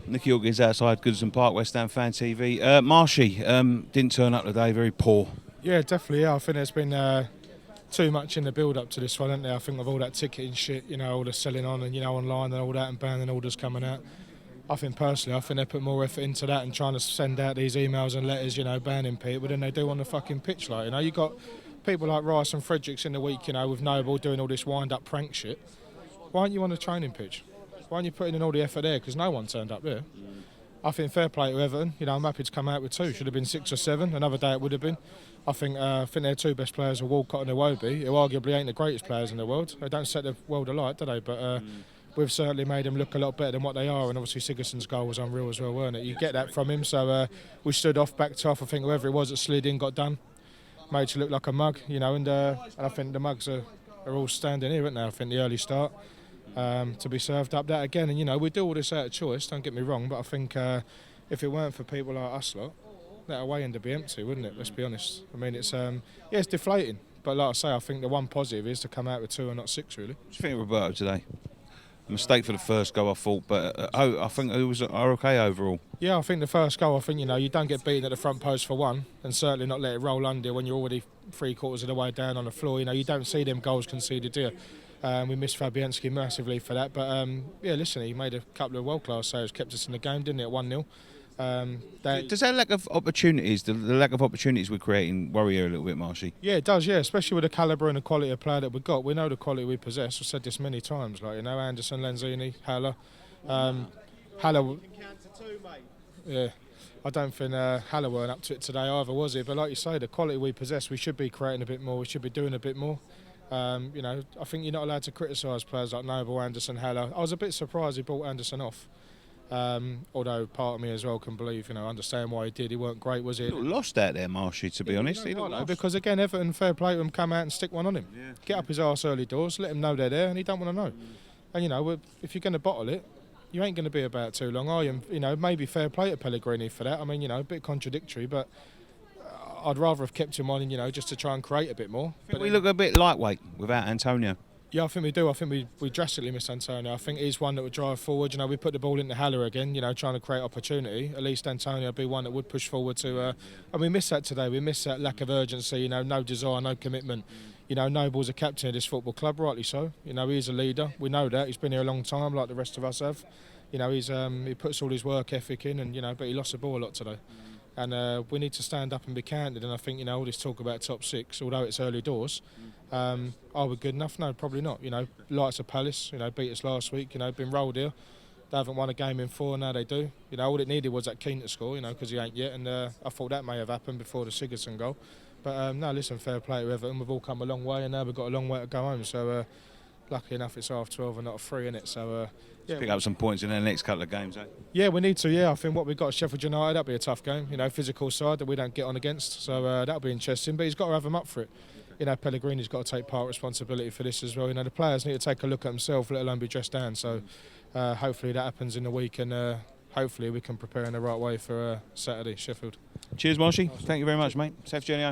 Nicky Hawkins outside Goodison Park, West Ham Fan TV. Marshy didn't turn up today, very poor. Yeah, definitely. Yeah, I think there's been too much in the build-up to this one, isn't there? I think with all that ticketing shit, all the selling on and online and all that, and banning orders coming out. I think they put more effort into that and trying to send out these emails and letters, banning people than they do on the fucking pitch. You got people like Rice and Fredericks in the week, with Noble doing all this wind-up prank shit. Why aren't you on the training pitch? Why aren't you putting in all the effort there? Because no one turned up there. I think fair play to Everton. I'm happy to come out with 2. Should have been 6 or 7. Another day it would have been. I think their 2 best players are Walcott and Iwobi, who arguably ain't the greatest players in the world. They don't set the world alight, do they? But we've certainly made them look a lot better than what they are. And obviously Sigurdsson's goal was unreal as well, weren't it? You get that from him. So we stood off, backed off. I think whoever it was that slid in got done. Made to look like a mug, and I think the mugs are all standing here, aren't they? I think the early start. To be served up that again, and we do all this out of choice, don't get me wrong, but I think if it weren't for people like us lot, that away end would be empty, wouldn't it? Let's be honest. I mean, it's it's deflating, but like I say, I think the one positive is to come out with 2 and not 6, really. What do you think of Roberto today? A mistake for the first goal, I thought, but I think it was okay overall. Yeah, I think the first goal, I think, you don't get beaten at the front post for one, and certainly not let it roll under when you're already 3/4 of the way down on the floor. You don't see them goals conceded, do you? We missed Fabianski massively for that, but listen, he made a couple of world-class saves, kept us in the game, didn't it, at 1-0. Does that lack of opportunities, the lack of opportunities we're creating, worry you a little bit, Marshy? Yeah, it does, yeah, especially with the calibre and the quality of player that we've got. We know the quality we possess. I've said this many times, Anderson, Lanzini, Haller. Haller... Yeah, I don't think Haller weren't up to it today either, was he? But like you say, the quality we possess, we should be creating a bit more, we should be doing a bit more. I think you're not allowed to criticise players like Noble, Anderson, Haller. I was a bit surprised he brought Anderson off. Although part of me as well can believe, understand why he did. He weren't great, was he? He lost out there, Marshy, to be honest. He lost. Because again, Everton, fair play to him, come out and stick one on him. Yeah. Get up his arse early doors, let him know they're there, and he don't want to know. And if you're going to bottle it, you ain't going to be about too long, are you? Maybe fair play to Pellegrini for that. I mean, a bit contradictory, but I'd rather have kept him on, just to try and create a bit more. But we look a bit lightweight without Antonio. Yeah, I think we do. I think we drastically miss Antonio. I think he's one that would drive forward. We put the ball into Haller again, trying to create opportunity. At least Antonio would be one that would push forward to... and we missed that today. We missed that lack of urgency, no desire, no commitment. Noble's a captain of this football club, rightly so. He's a leader. We know that. He's been here a long time, like the rest of us have. He puts all his work ethic in, and but he lost the ball a lot today. And we need to stand up and be counted. And I think, all this talk about top 6, although it's early doors, are we good enough? No, probably not. Lights of Palace, beat us last week, been rolled here. They haven't won a game in 4, now they do. All it needed was that Keane to score, because he ain't yet. And I thought that may have happened before the Sigurdsson goal. But no, listen, fair play to Everton. We've all come a long way, and now we've got a long way to go home. So lucky enough, it's 12:30 and not a 3, innit? So pick up some points in the next couple of games, eh? Yeah, we need to. Yeah, I think what we've got at Sheffield United, that'll be a tough game. Physical side that we don't get on against. So that'll be interesting. But he's got to have them up for it. Pellegrini's got to take part responsibility for this as well. The players need to take a look at themselves, let alone be dressed down. So hopefully that happens in the week, and hopefully we can prepare in the right way for Saturday, Sheffield. Cheers, Marshy. Thank you very much, mate. Safe journey home.